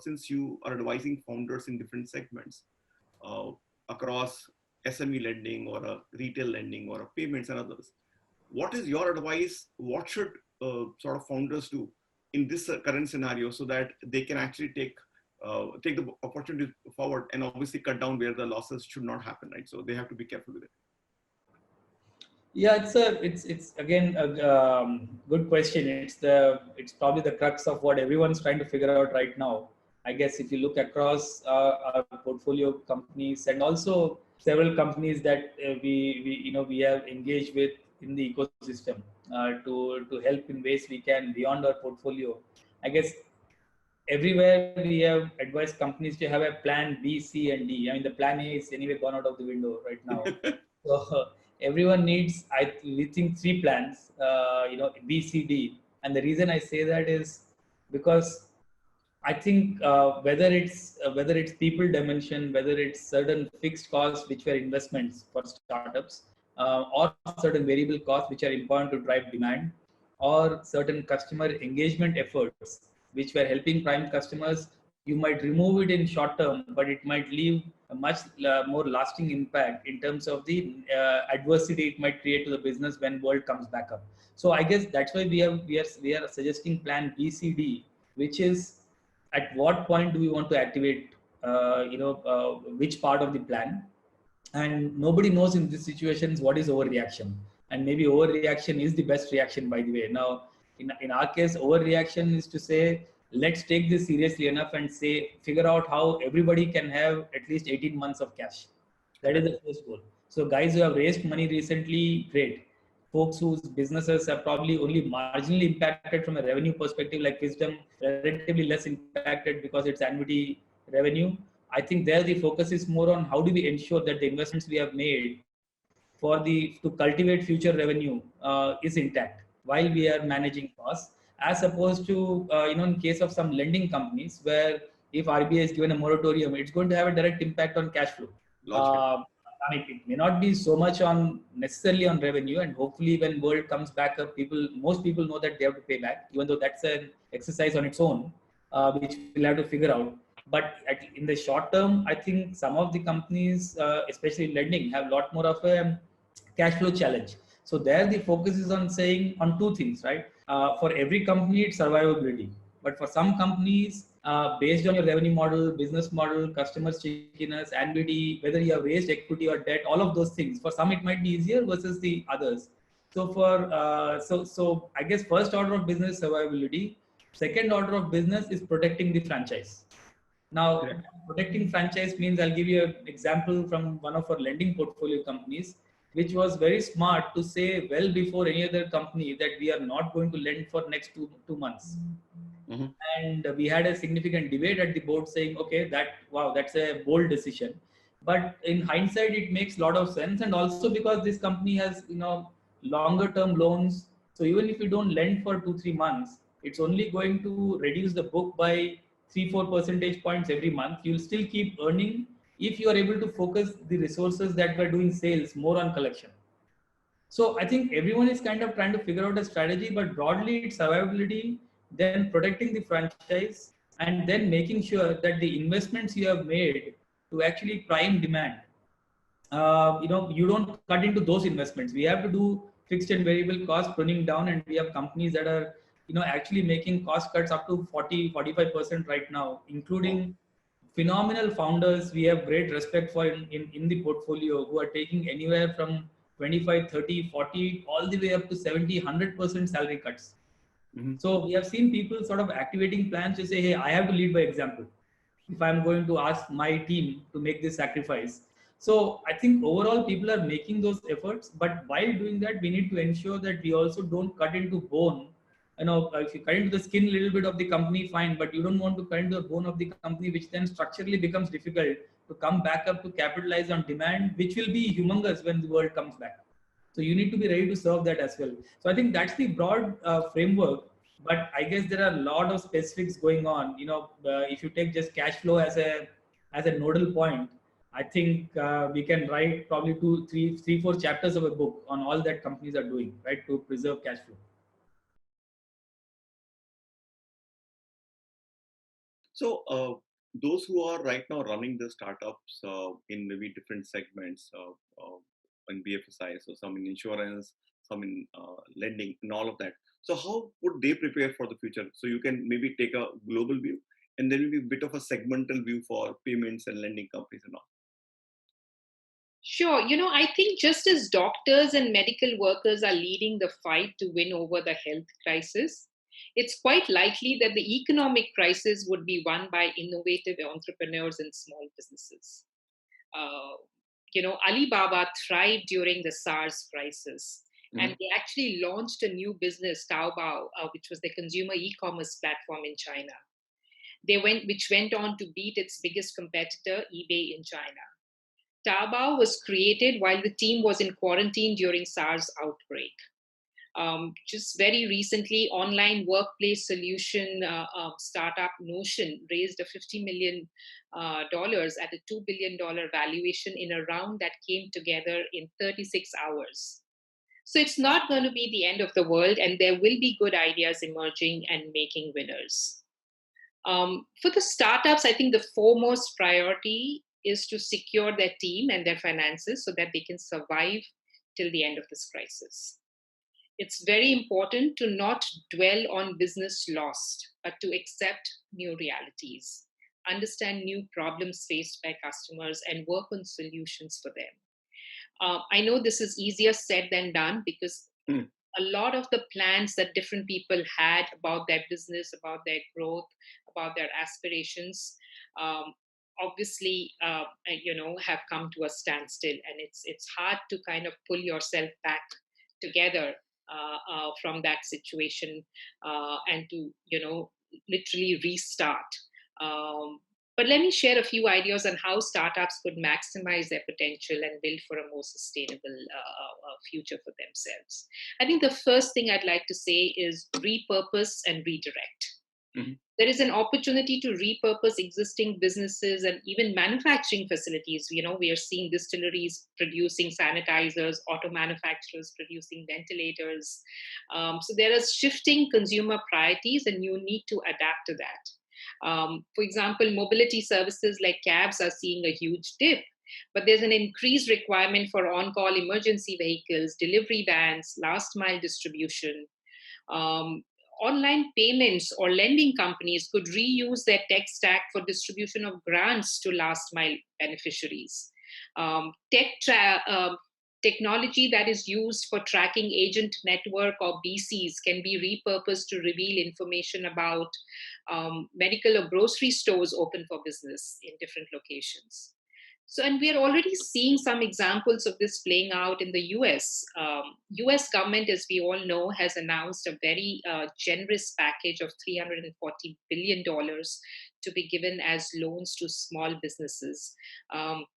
since you are advising founders in different segments across SME lending or a retail lending or a payments and others, what is your advice? What should sort of founders do in this current scenario so that they can actually take the opportunity forward and obviously cut down where the losses should not happen, right? So they have to be careful with it. Yeah, it's again a good question. It's probably the crux of what everyone's trying to figure out right now. I guess if you look across our portfolio companies and also several companies that we have engaged with in the ecosystem to help in ways we can beyond our portfolio. I guess everywhere we have advised companies to have a plan B, C, and D. I mean, the plan A is anyway gone out of the window right now. So everyone needs, we think, three plans, B, C, D. And the reason I say that is because I think whether it's people dimension, whether it's certain fixed costs which were investments for startups, or certain variable costs which are important to drive demand, or certain customer engagement efforts which were helping prime customers, you might remove it in short term, but it might leave a much more lasting impact in terms of the adversity it might create to the business when world comes back up. So I guess that's why we are suggesting plan B, C, D, which is at what point do we want to activate which part of the plan. And nobody knows in these situations what is overreaction, and maybe overreaction is the best reaction, by the way. Now in our case, overreaction is to say, let's take this seriously enough and say, figure out how everybody can have at least 18 months of cash. That is the first goal. So guys who have raised money recently, great. Folks whose businesses are probably only marginally impacted from a revenue perspective, like Wisdom, relatively less impacted because it's annuity revenue. I think there the focus is more on how do we ensure that the investments we have made to cultivate future revenue is intact while we are managing costs, as opposed to in case of some lending companies where if RBI is given a moratorium, it's going to have a direct impact on cash flow. I mean, it may not be so much on necessarily on revenue, and hopefully when world comes back up, most people know that they have to pay back, even though that's an exercise on its own, which we'll have to figure out. But in the short term, I think some of the companies, especially lending, have a lot more of a cash flow challenge. So there the focus is on saying on two things, right? For every company, it's survivability. But for some companies, based on your revenue model, business model, customer stickiness, annuity, whether you have raised equity or debt, all of those things, for some it might be easier versus the others. So so I guess first order of business, survivability. Second order of business is protecting the franchise. Now, protecting franchise means, I'll give you an example from one of our lending portfolio companies, which was very smart to say well before any other company that we are not going to lend for next two months. Mm-hmm. And we had a significant debate at the board saying, okay, that's a bold decision. But in hindsight, it makes a lot of sense. And also because this company has, longer term loans. So even if you don't lend for 2-3 months, it's only going to reduce the book by 3-4 percentage points every month. You'll still keep earning if you are able to focus the resources that were doing sales more on collection. So I think everyone is kind of trying to figure out a strategy, but broadly it's survivability, then protecting the franchise, and then making sure that the investments you have made to actually prime demand, you don't cut into those investments. We have to do fixed and variable cost pruning down, and we have companies that are actually making cost cuts up to 40-45% right now, including phenomenal founders we have great respect for in the portfolio, who are taking anywhere from 25, 30, 40, all the way up to 70, 100% salary cuts. Mm-hmm. So we have seen people sort of activating plans to say, hey, I have to lead by example if I'm going to ask my team to make this sacrifice. So I think overall people are making those efforts, but while doing that, we need to ensure that we also don't cut into bone. If you cut into the skin a little bit of the company, fine, but you don't want to cut into the bone of the company, which then structurally becomes difficult to come back up to capitalize on demand, which will be humongous when the world comes back. So you need to be ready to serve that as well. So I think that's the broad framework, but I guess there are a lot of specifics going on. If you take just cash flow as a nodal point, I think we can write probably 4 chapters of a book on all that companies are doing, right, to preserve cash flow. So those who are right now running the startups in maybe different segments in BFSI, so some in insurance, some in lending, and all of that. So how would they prepare for the future? So you can maybe take a global view and then maybe a bit of a segmental view for payments and lending companies and all. Sure. I think just as doctors and medical workers are leading the fight to win over the health crisis, it's quite likely that the economic crisis would be won by innovative entrepreneurs and small businesses. Uh, Alibaba thrived during the SARS crisis, and they actually launched a new business, Taobao, which was the consumer e-commerce platform in China. Which went on to beat its biggest competitor, eBay, in China. Taobao was created while the team was in quarantine during SARS outbreak. Just very recently, online workplace solution startup Notion raised a $50 million at a $2 billion valuation in a round that came together in 36 hours. So it's not going to be the end of the world, and there will be good ideas emerging and making winners. For the startups, I think the foremost priority is to secure their team and their finances so that they can survive till the end of this crisis. It's very important to not dwell on business lost, but to accept new realities, understand new problems faced by customers, and work on solutions for them. I know this is easier said than done because a lot of the plans that different people had about their business, about their growth, about their aspirations, obviously, have come to a standstill, and it's hard to kind of pull yourself back together from that situation and to literally restart. But let me share a few ideas on how startups could maximize their potential and build for a more sustainable future for themselves. I think the first thing I'd like to say is repurpose and redirect. There is an opportunity to repurpose existing businesses and even manufacturing facilities. We are seeing distilleries producing sanitizers, auto manufacturers producing ventilators. So there is shifting consumer priorities, and you need to adapt to that. For example, mobility services like cabs are seeing a huge dip, but there's an increased requirement for on-call emergency vehicles, delivery vans, last-mile distribution. Online payments or lending companies could reuse their tech stack for distribution of grants to last-mile beneficiaries. Technology that is used for tracking agent network or BCs can be repurposed to reveal information about medical or grocery stores open for business in different locations. So, and we are already seeing some examples of this playing out in the US. US government, as we all know, has announced a very generous package of $340 billion to be given as loans to small businesses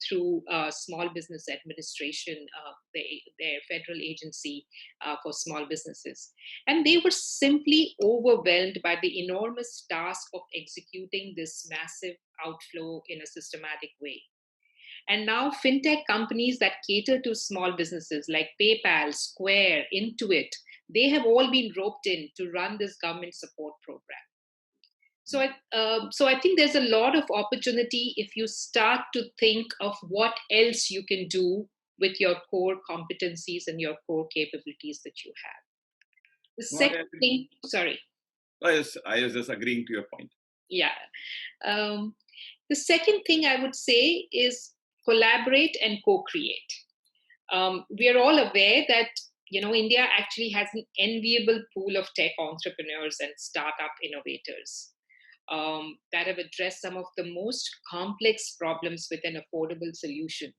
through Small Business Administration, their federal agency for small businesses. And they were simply overwhelmed by the enormous task of executing this massive outflow in a systematic way. And now fintech companies that cater to small businesses like PayPal, Square, Intuit, they have all been roped in to run this government support program. So I think there's a lot of opportunity if you start to think of what else you can do with your core competencies and your core capabilities that you have. The second thing, sorry. I was just agreeing to your point. Yeah. The second thing I would say is collaborate and co-create. We are all aware that India actually has an enviable pool of tech entrepreneurs and startup innovators that have addressed some of the most complex problems with an affordable solution.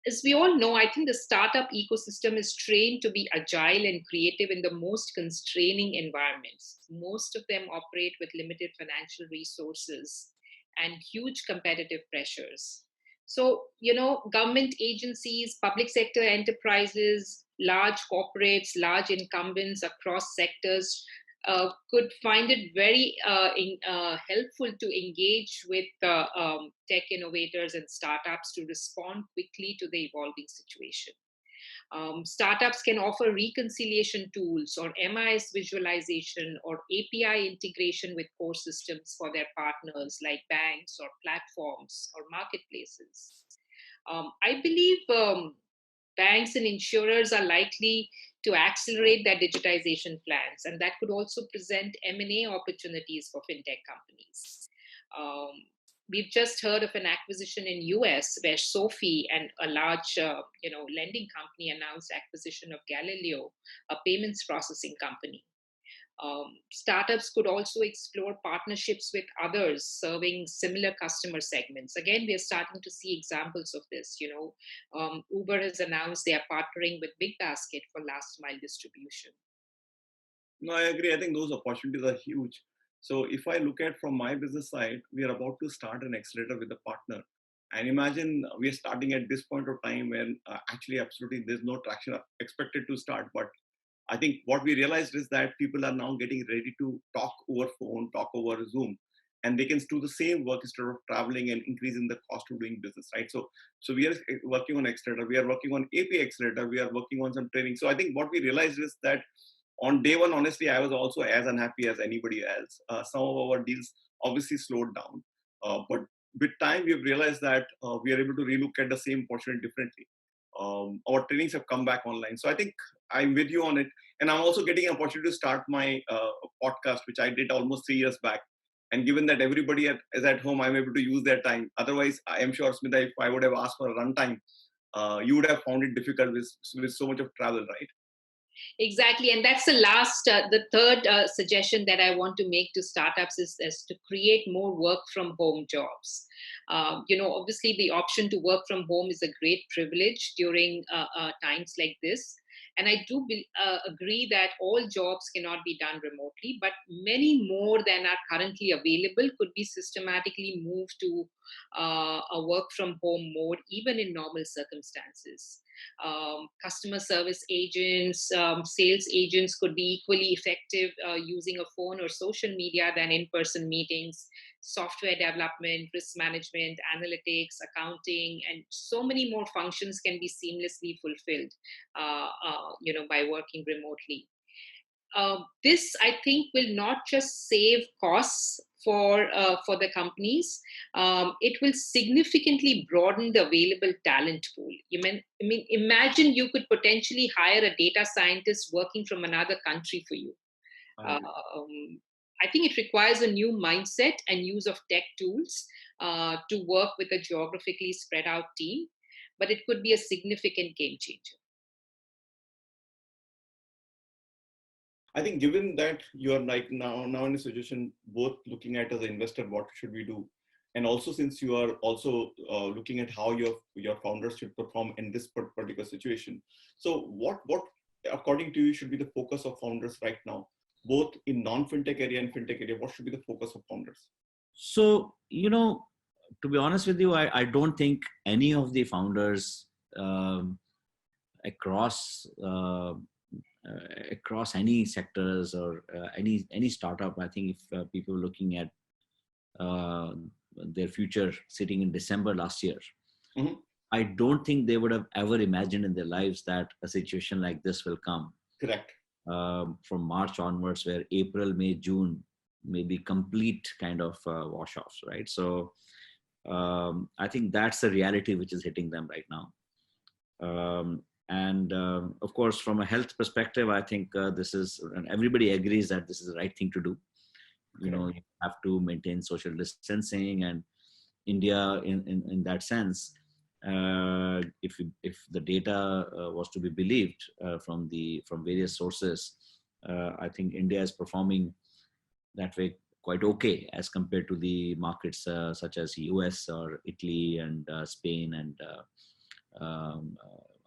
As we all know, I think the startup ecosystem is trained to be agile and creative in the most constraining environments. Most of them operate with limited financial resources and huge competitive pressures. So, government agencies, public sector enterprises, large corporates, large incumbents across sectors could find it very helpful to engage with tech innovators and startups to respond quickly to the evolving situation. Startups can offer reconciliation tools or MIS visualization or API integration with core systems for their partners like banks or platforms or marketplaces. I believe banks and insurers are likely to accelerate their digitization plans, and that could also present M&A opportunities for fintech companies. Um, we've just heard of an acquisition in US where Sophie and a large lending company announced acquisition of Galileo, a payments processing company. Startups could also explore partnerships with others serving similar customer segments. Again, we are starting to see examples of this. Uber has announced they are partnering with Big Basket for last mile distribution. No, I agree. I think those opportunities are huge. So if I look at from my business side, we are about to start an accelerator with a partner. And imagine we are starting at this point of time when actually absolutely there's no traction expected to start. But I think what we realized is that people are now getting ready to talk over phone, talk over Zoom, and they can do the same work instead of traveling and increasing the cost of doing business, right? So we are working on accelerator, we are working on API accelerator, we are working on some training. So I think what we realized is that on day one, honestly, I was also as unhappy as anybody else. Some of our deals obviously slowed down, but with time we've realized that we are able to relook at the same opportunity differently. Our trainings have come back online. So I think I'm with you on it. And I'm also getting an opportunity to start my podcast, which I did almost 3 years back. And given that everybody is at home, I'm able to use their time. Otherwise, I am sure, Smita, if I would have asked for a runtime, you would have found it difficult with so much of travel, right? Exactly. And that's the third suggestion that I want to make to startups is to create more work from home jobs. Obviously the option to work from home is a great privilege during times like this. And I do agree that all jobs cannot be done remotely, but many more than are currently available could be systematically moved to a work from home mode, even in normal circumstances. Customer service agents, sales agents could be equally effective using a phone or social media than in-person meetings. Software development, risk management, analytics, accounting, and so many more functions can be seamlessly fulfilled, by working remotely. This, I think, will not just save costs for the companies. It will significantly broaden the available talent pool. Imagine you could potentially hire a data scientist working from another country for you. I think it requires a new mindset and use of tech tools to work with a geographically spread out team, but it could be a significant game changer. I think given that you are like now in a situation, both looking at as an investor, what should we do? And also since you are also looking at how your founders should perform in this particular situation. So what according to you should be the focus of founders right now, both in non-fintech area and fintech area? What should be the focus of founders? So, to be honest with you, I don't think any of the founders across any sectors or any startup, I think if people are looking at their future sitting in December last year, mm-hmm. I don't think they would have ever imagined in their lives that a situation like this will come. Correct. From March onwards, where April, May, June may be complete kind of wash-offs, right? So I think that's the reality which is hitting them right now. And of course, from a health perspective, I think this is, and everybody agrees that this is the right thing to do. You have to maintain social distancing, and India, in that sense, if the data was to be believed from various sources, I think India is performing that way quite okay as compared to the markets such as US or Italy and Spain and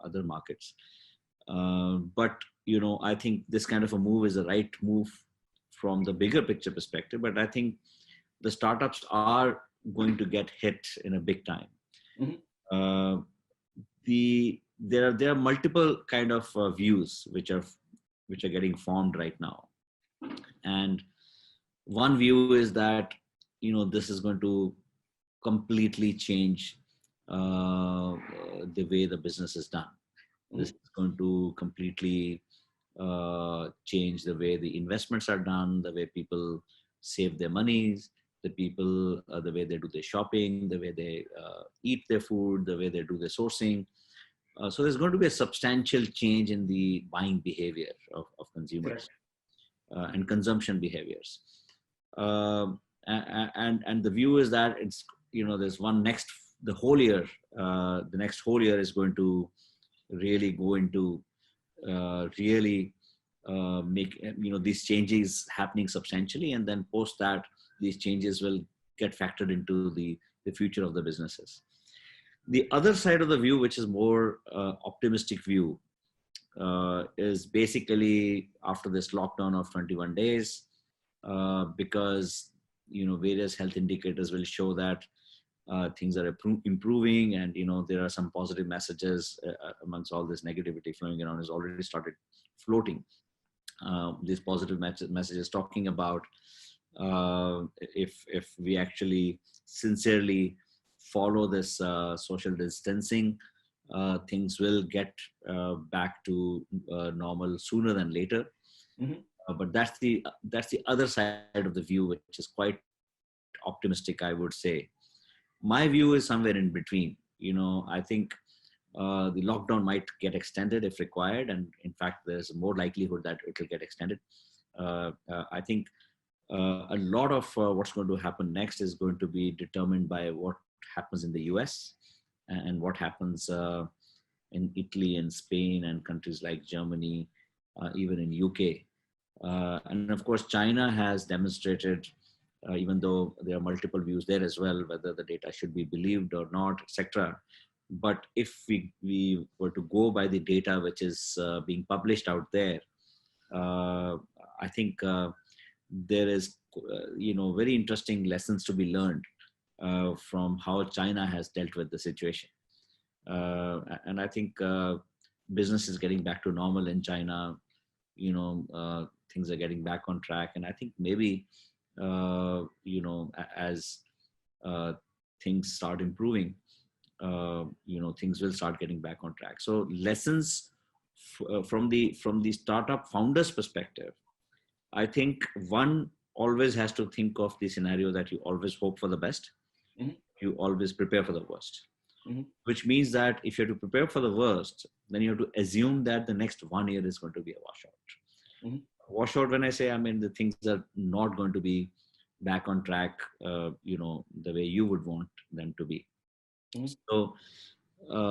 other markets. But I think this kind of a move is the right move from the bigger picture perspective. But I think the startups are going to get hit in a big time. Mm-hmm. There are multiple kind of views which are getting formed right now, and one view is that this is going to completely change the way the business is done. This is going to completely change the way the investments are done, the way people save their monies, the way they do their shopping, the way they eat their food, the way they do their sourcing. So there's going to be a substantial change in the buying behavior of consumers and consumption behaviors. And the view is that it's, there's the next whole year is going to really go into make these changes happening substantially, and then post that these changes will get factored into the future of the businesses. The other side of the view, which is more optimistic view, is basically after this lockdown of 21 days, because various health indicators will show that things are improving, and there are some positive messages amongst all this negativity flowing around. Has already started floating these positive messages talking about if we actually sincerely follow this social distancing, things will get back to normal sooner than later. But that's the other side of the view, which is quite optimistic, I would say. My view is somewhere in between. I think the lockdown might get extended if required, and in fact, there's more likelihood that it will get extended. I think a lot of what's going to happen next is going to be determined by what happens in the US and what happens in Italy and Spain and countries like Germany, even in UK. And of course, China has demonstrated, even though there are multiple views there as well, whether the data should be believed or not, etc. But if we were to go by the data which is being published out there, I think there is, very interesting lessons to be learned from how China has dealt with the situation. And I think business is getting back to normal in China. Things are getting back on track, and I think maybe as things start improving, things will start getting back on track. So lessons from the startup founders perspective, I think one always has to think of the scenario that you always hope for the best. You always prepare for the worst, which means that if you have to prepare for the worst, then you have to assume that the next 1 year is going to be a washout. Washout, when I say, I mean the things are not going to be back on track, the way you would want them to be. So,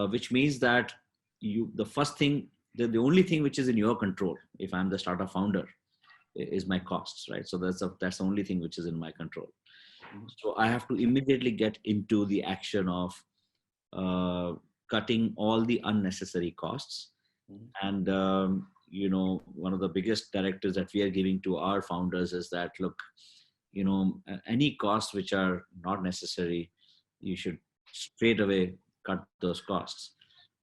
which means that the first thing, the only thing which is in your control, if I'm the startup founder, is my costs, right? So that's the only thing which is in my control. So I have to immediately get into the action of cutting all the unnecessary costs. And, one of the biggest directives that we are giving to our founders is that, look, any costs which are not necessary, you should straight away cut those costs.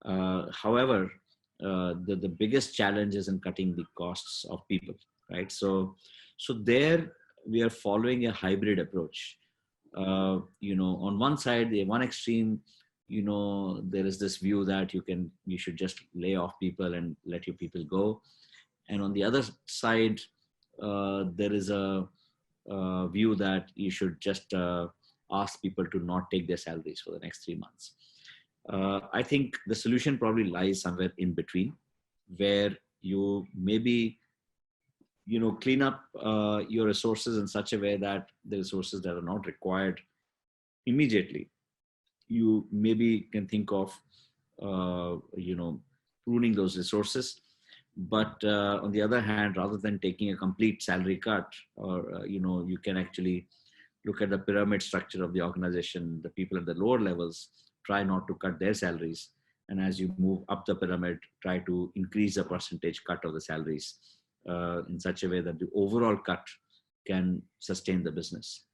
However, the biggest challenge is in cutting the costs of people, right? So there we are following a hybrid approach. On one side, the one extreme, there is this view that you should just lay off people and let your people go. And on the other side, there is a view that you should just ask people to not take their salaries for the next 3 months. I think the solution probably lies somewhere in between, where you maybe, clean up your resources in such a way that the resources that are not required immediately, you maybe can think of, pruning those resources. But on the other hand, rather than taking a complete salary cut, or, you can actually look at the pyramid structure of the organization. The people at the lower levels try not to cut their salaries. And as you move up the pyramid, try to increase the percentage cut of the salaries in such a way that the overall cut can sustain the business.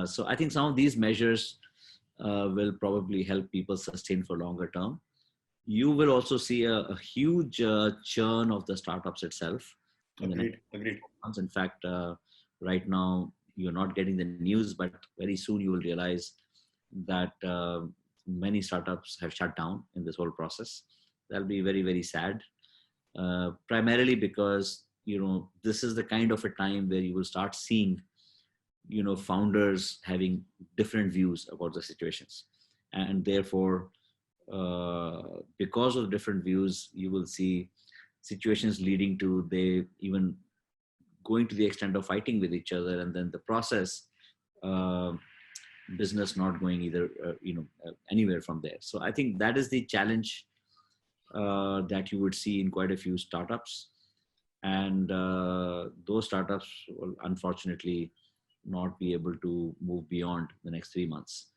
So I think some of these measures will probably help people sustain for longer term. You will also see a huge churn of the startups itself. Agreed. In fact, right now you're not getting the news, but very soon you will realize that many startups have shut down in this whole process. that'll be very, very sad. Primarily because, this is the kind of a time where you will start seeing, founders having different views about the situations. And therefore, because of different views, you will see situations leading to they even going to the extent of fighting with each other, and then the process, business not going either, anywhere from there. So I think that is the challenge that you would see in quite a few startups, and those startups will unfortunately not be able to move beyond the next 3 months.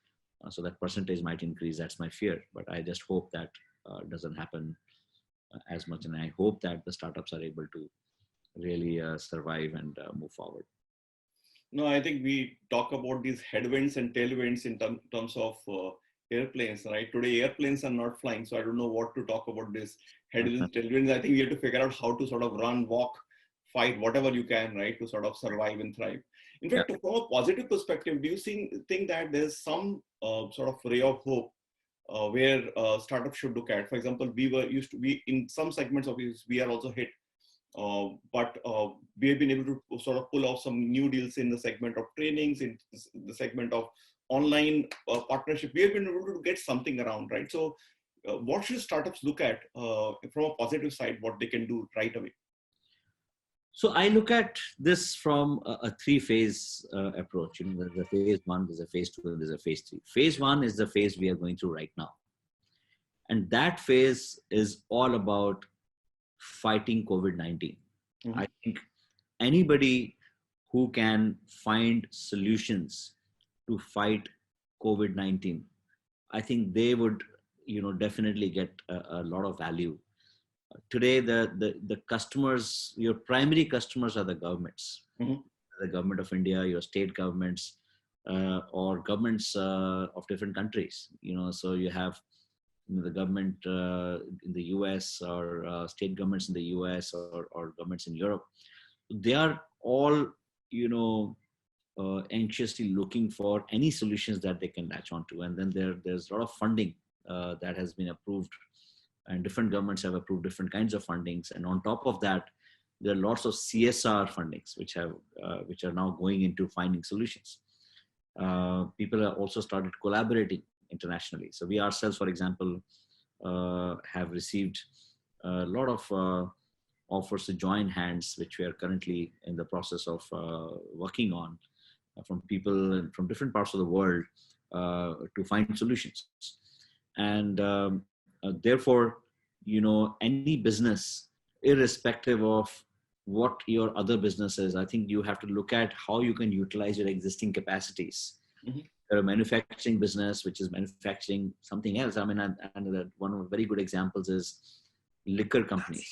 So that percentage might increase. That's my fear, but I just hope that doesn't happen as much, and I hope that the startups are able to really survive and move forward. No, I think we talk about these headwinds and tailwinds in terms of airplanes, right? Today, airplanes are not flying, so I don't know what to talk about this headwinds, tailwinds. I think we have to figure out how to sort of run, walk, fight, whatever you can, right, to sort of survive and thrive. In fact, from a positive perspective, do you think that there's some sort of ray of hope where startups should look at? For example, used to be in some segments of it, we are also hit. But we have been able to sort of pull off some new deals in the segment of trainings, in the segment of online partnership. We have been able to get something around, right? So what should startups look at from a positive side, what they can do right away? So I look at this from a three-phase approach. There's a phase one, there's a phase two, and there's a phase three. Phase one is the phase we are going through right now. And that phase is all about fighting COVID-19. I think anybody who can find solutions to fight COVID-19, I think they would, definitely get a lot of value. Today, the customers, your primary customers are the governments, the government of India, your state governments, or governments of different countries. So you have the government in the US, or state governments in the US, or governments in Europe. They are all, anxiously looking for any solutions that they can latch onto. And then there's a lot of funding that has been approved, and different governments have approved different kinds of fundings. And on top of that, there are lots of CSR fundings which are now going into finding solutions. People have also started collaborating internationally. So we ourselves, for example, have received a lot of offers to join hands, which we are currently in the process of working on, from people from different parts of the world to find solutions. And therefore, any business, irrespective of what your other business is, I think you have to look at how you can utilize your existing capacities. A manufacturing business, which is manufacturing something else. I mean, and one of the very good examples is liquor companies.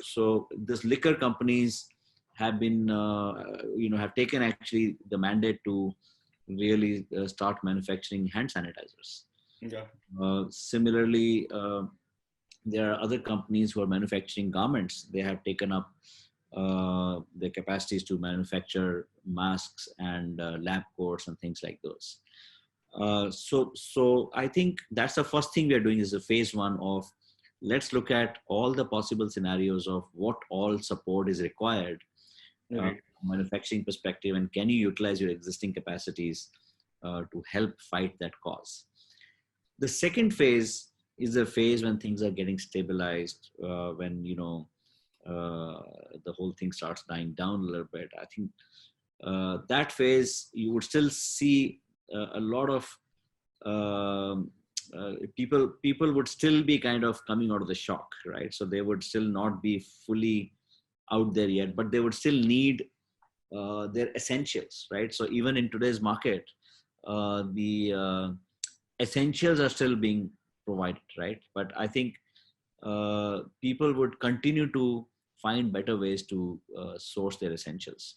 So this liquor companies have been, have taken actually the mandate to really start manufacturing hand sanitizers. Similarly, there are other companies who are manufacturing garments. They have taken up their capacities to manufacture masks and lab coats and things like those. So I think that's the first thing we are doing, is a phase one of, let's look at all the possible scenarios of what all support is required from a manufacturing perspective, and can you utilize your existing capacities to help fight that cause. The second phase is a phase when things are getting stabilized, when the whole thing starts dying down a little bit. I think that phase, you would still see a lot of people would still be kind of coming out of the shock, right? So they would still not be fully out there yet, but they would still need their essentials, right? So even in today's market, the essentials are still being provided, right? But I think people would continue to find better ways to source their essentials.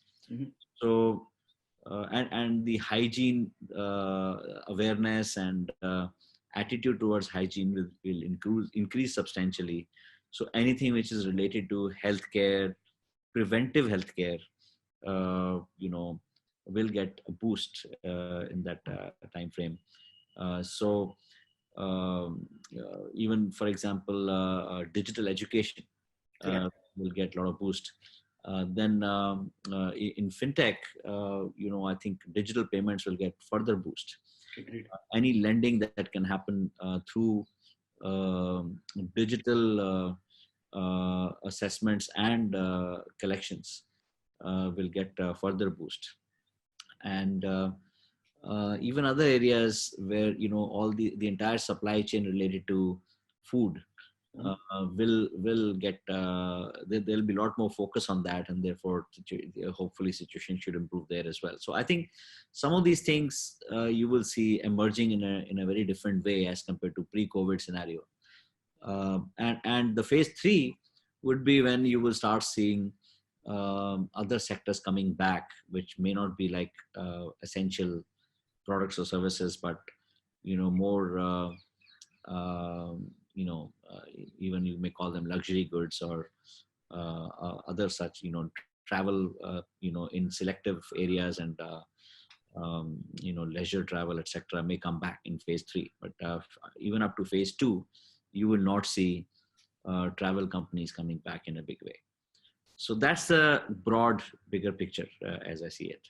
So, and the hygiene awareness and attitude towards hygiene will increase substantially. So anything which is related to healthcare, preventive healthcare, will get a boost in that time frame. So even, for example, digital education will get a lot of boost. Then in fintech, I think digital payments will get further boost. Any lending that can happen through digital assessments and collections will get further boost. And even other areas where all the entire supply chain related to food will get there'll be a lot more focus on that, and therefore hopefully situation should improve there as well. So I think some of these things you will see emerging in a very different way as compared to pre-COVID scenario. And the phase 3 would be when you will start seeing other sectors coming back, which may not be like essential products or services, but more even you may call them luxury goods or other such travel in selective areas, and leisure travel, etc., may come back in phase 3. But even up to phase 2, you will not see travel companies coming back in a big way. So that's the broad, bigger picture as I see it.